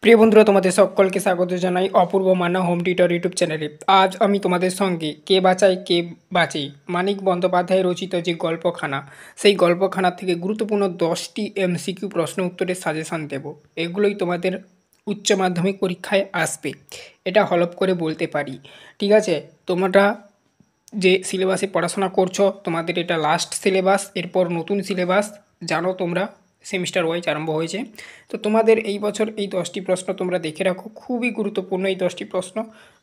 প্রিয় বন্ধুরা, তোমাদের সকলকে স্বাগত জানাই অপূর্ব মান্না হোম টিউটর ইউটিউব চ্যানেলে। আজ আমি তোমাদের সঙ্গে কে বাঁচায় কে বাঁচে মানিক বন্দ্যোপাধ্যায় রচিত যে গল্পখানা, সেই গল্পখানা থেকে গুরুত্বপূর্ণ 10টি এমসিকিউ প্রশ্ন উত্তরের সাজেশান দেব। এগুলোই তোমাদের উচ্চ মাধ্যমিক পরীক্ষায় আসবে, এটা হলফ করে বলতে পারি। ঠিক আছে, তোমরা যে সিলেবাসে পড়াশোনা করছো, তোমাদের এটা লাস্ট সিলেবাস, এরপর নতুন সিলেবাস জানো তোমরা, সেমিস্টার ওয়াইজ আরম্ভ হয়েছে। তো তোমাদের এই বছর এই 10টি প্রশ্ন তোমরা দেখে রাখো, খুবই গুরুত্বপূর্ণ এই 10টি প্রশ্ন।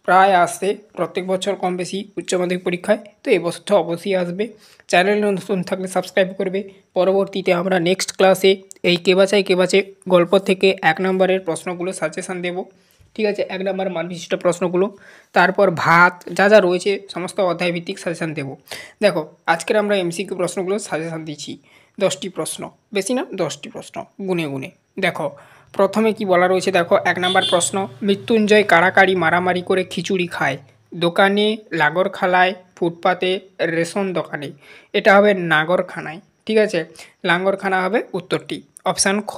প্রায় আসছে প্রত্যেক বছর কম বেশি উচ্চ মাধ্যমিক পরীক্ষায়, তো এই বছর তো অবশ্যই আসবে। চ্যানেল নতুন থাকলে সাবস্ক্রাইব করবে। পরবর্তীতে আমরা নেক্সট ক্লাসে এই কে বাঁচে গল্প থেকে 1 নম্বরের প্রশ্নগুলো সাজেশান দেবো। ঠিক আছে, 1 নম্বর মান বিশিষ্ট প্রশ্নগুলো, তারপর ভাত যা যা রয়েছে সমস্ত অধ্যায় ভিত্তিক সাজেশান দেবো। দেখো, আজকের আমরা এমসিকিউ প্রশ্নগুলো সাজেশান দিচ্ছি। 10টি প্রশ্ন, বেশি না, 10টি প্রশ্ন গুনে গুনে। দেখো প্রথমে কি বলা রয়েছে, দেখো 1 নম্বর প্রশ্ন, মৃত্যুঞ্জয় কাড়াকাড়ি মারামারি করে খিচুড়ি খায়, দোকানে, লাঙ্গরখানায়, ফুটপাতে, রেশন দোকানে। এটা হবে নাগরখানায়। ঠিক আছে, লাঙ্গরখানা হবে উত্তরটি। অপশান খ,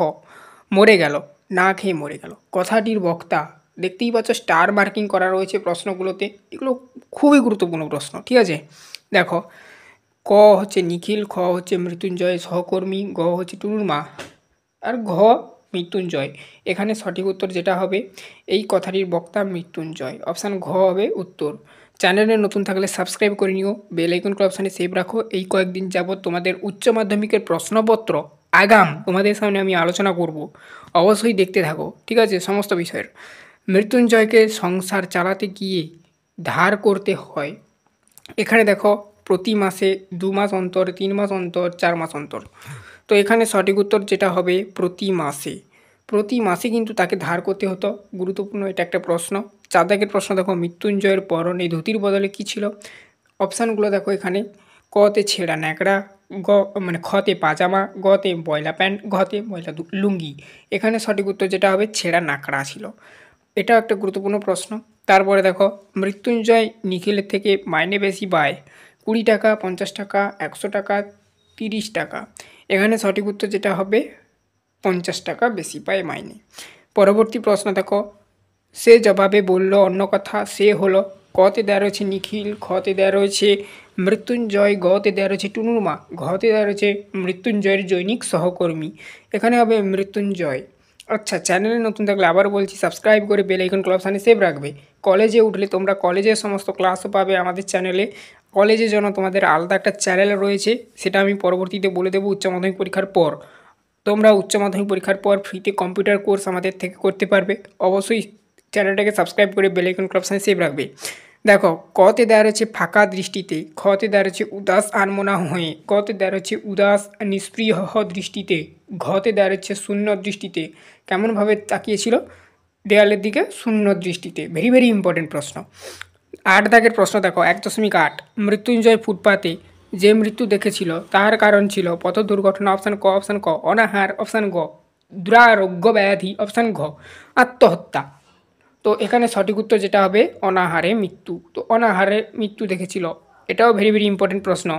মরে গেল, না খেয়ে মরে গেল। কথাটির বক্তা, দেখতেই পাচ্ছ স্টার মার্কিং করা রয়েছে প্রশ্নগুলোতে, এগুলো খুবই গুরুত্বপূর্ণ প্রশ্ন। ঠিক আছে, দেখো ক হচ্ছে নিখিল, খ হচ্ছে মৃত্যুঞ্জয় সহকর্মী, গ হচ্ছে টুনুর মা, আর ঘ মৃত্যুঞ্জয়। এখানে সঠিক উত্তর যেটা হবে, এই কথাটির বক্তা মৃত্যুঞ্জয়। অপশান ঘ হবে উত্তর। চ্যানেলে নতুন থাকলে সাবস্ক্রাইব করে নিও, বেল আইকনকে অপশানে সেভ রাখো। এই কয়েকদিন যাবৎ তোমাদের উচ্চ মাধ্যমিকের প্রশ্নপত্র আগাম তোমাদের সামনে আমি আলোচনা করব, অবশ্যই দেখতে থাকো। ঠিক আছে, সমস্ত বিষয়ের। মৃত্যুঞ্জয়কে সংসার চালাতে গিয়ে ধার করতে হয়। এখানে দেখো প্রতি মাসে 2 মাস অন্তর, 3 মাস অন্তর, 4 মাস অন্তর। তো এখানে সঠিক উত্তর যেটা হবে প্রতি মাসে। প্রতি মাসে কিন্তু তাকে ধার করতে হতো। গুরুত্বপূর্ণ এটা একটা প্রশ্ন। 4 দাগের প্রশ্ন দেখো, মৃত্যুঞ্জয়ের পরনে ধুতির বদলে কী ছিল। অপশানগুলো দেখো এখানে, কতে ছেঁড়া ন্যাকড়া, গ মানে খতে পাজামা, গতে ময়লা প্যান্ট, ঘতে ময়লা লুঙ্গি। এখানে সঠিক উত্তর যেটা হবে ছেঁড়া ন্যাকড়া ছিল। এটাও একটা গুরুত্বপূর্ণ প্রশ্ন। তারপরে দেখো, মৃত্যুঞ্জয় নিখিলের থেকে মাইনে বেশি পায়, 20 টাকা, 50 টাকা, 100 টাকা, 30 টাকা। এখানে সঠিক উত্তর যেটা হবে 50 টাকা বেশি পায় মাইনে। পরবর্তী প্রশ্ন দেখো, সে জবাবে বলল অন্য কথা, সে হলো। কতে দেওয়া রয়েছে নিখিল, খতে দেওয়া রয়েছে মৃত্যুঞ্জয়, গতে দেওয়া রয়েছে টুনুর মা, ঘতে দেওয়া রয়েছে মৃত্যুঞ্জয়ের জৈনিক সহকর্মী। এখানে হবে মৃত্যুঞ্জয়। আচ্ছা, চ্যানেলে নতুন থাকলে আবার বলছি সাবস্ক্রাইব করে বেল আইকন অপশানে সেভ রাখবে। কলেজে উঠলে তোমরা কলেজের সমস্ত ক্লাসও পাবে আমাদের চ্যানেলে। কলেজের জন্য তোমাদের আলাদা একটা চ্যানেল রয়েছে, সেটা আমি পরবর্তীতে বলে দেবো উচ্চ মাধ্যমিক পরীক্ষার পর। তোমরা উচ্চ মাধ্যমিক পরীক্ষার পর ফ্রিতে কম্পিউটার কোর্স আমাদের থেকে করতে পারবে। অবশ্যই চ্যানেলটাকে সাবস্ক্রাইব করে বেল আইকন অপশানে সেভ রাখবে। দেখো, কতে দেওয়া রয়েছে ফাঁকা দৃষ্টিতে, খতে দেওয়া রয়েছে উদাস আনমনা হয়ে, গতে দেওয়া রয়েছে উদাস নিষ্প্রিয় দৃষ্টিতে, ঘতে দেওয়া রয়েছে শূন্য দৃষ্টিতে। কেমনভাবে তাকিয়েছিল দেয়ালের দিকে, শূন্য দৃষ্টিতে। ভেরি ভেরি ইম্পর্টেন্ট প্রশ্ন। 8 দাগের প্রশ্ন দেখো, 1.8, মৃত্যুঞ্জয় ফুটপাতে যে মৃত্যু দেখেছিল তার কারণ ছিল পথ দুর্ঘটনা। অপশান ক, অপশান ক অনাহার, অপশান গ দুরারোগ্য ব্যাধি, অপশান ঘ আত্মহত্যা। তো এখানে সঠিক উত্তর যেটা হবে অনাহারে মৃত্যু। তো অনাহারে মৃত্যু দেখেছিল, এটাও ভেরি ভেরি ইম্পর্টেন্ট প্রশ্ন।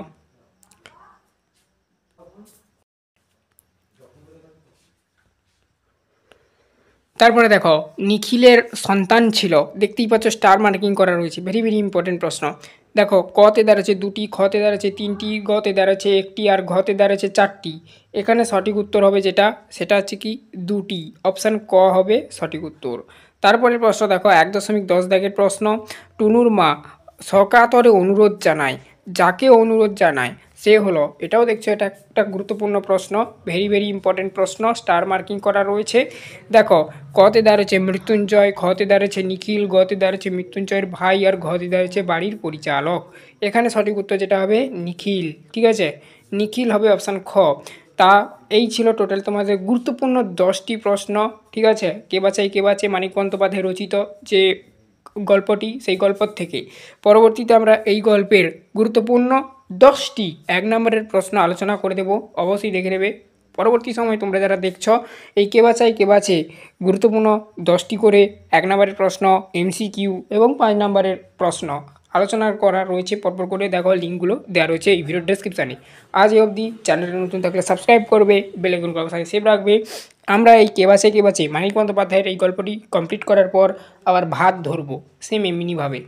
তারপরে দেখো, নিখিলের সন্তান ছিল, দেখতেই পাচ্ছ স্টার মার্কিং করা রয়েছে, ভেরি ভেরি ইম্পর্টেন্ট প্রশ্ন। দেখো, কতে দাঁড়াচ্ছে 2টি, খতে দাঁড়াচ্ছে 3টি, গতে দাঁড়াচ্ছে 1টি, আর ঘতে দাঁড়াচ্ছে 4টি। এখানে সঠিক উত্তর হবে যেটা, সেটা হচ্ছে কি 2টি। অপশান ক হবে সঠিক উত্তর। তারপরে প্রশ্ন দেখো, 1.10 দাগের প্রশ্ন, টুনুর মা সকাতরে অনুরোধ জানায়, যাকে অনুরোধ জানায় সে হলো। এটাও দেখছো, এটা একটা গুরুত্বপূর্ণ প্রশ্ন, ভেরি ভেরি ইম্পর্টেন্ট প্রশ্ন, স্টার মার্কিং করা রয়েছে। দেখো, কতে দাঁড়িয়েছে মৃত্যুঞ্জয়, খতে দাঁড়িয়েছে নিখিল, গতে দাঁড়িয়েছে মৃত্যুঞ্জয়ের ভাই, আর ঘতে দাঁড়িয়েছে বাড়ির পরিচালক। এখানে সঠিক উত্তর যেটা হবে নিখিল। ঠিক আছে, নিখিল হবে অপশান খ। তা এই ছিল টোটাল তোমাদের গুরুত্বপূর্ণ 10টি প্রশ্ন। ঠিক আছে, কে বাঁচে মানিক বন্দ্যোপাধ্যায় রচিত যে গল্পটি, সেই গল্প থেকে পরবর্তীতে আমরা এই গল্পের গুরুত্বপূর্ণ 10টি 1 নম্বরের প্রশ্ন আলোচনা করে দেব, অবশ্যই দেখে নেবে। পরবর্তী সময় তোমরা যারা দেখছ এই কে বাঁচে গুরুত্বপূর্ণ 10টি করে 1 নম্বরের প্রশ্ন, এমসিকিউ এবং 5 নম্বরের প্রশ্ন আলোচনা করা রয়েছে পরপর করে। দেখো, লিঙ্কগুলো দেওয়া রয়েছে এই ভিডিও ডেসক্রিপশানে। আজ এই অবধি। চ্যানেলে নতুন থাকলে সাবস্ক্রাইব করবে, বেল আইকন অবশ্যই সেভ রাখবে। আমরা এই কে বাঁচায় কে বাঁচায় মানিক বন্দ্যোপাধ্যায়ের এই গল্পটি কমপ্লিট করার পর আবার ভাত ধরবো সেম এমনিভাবে।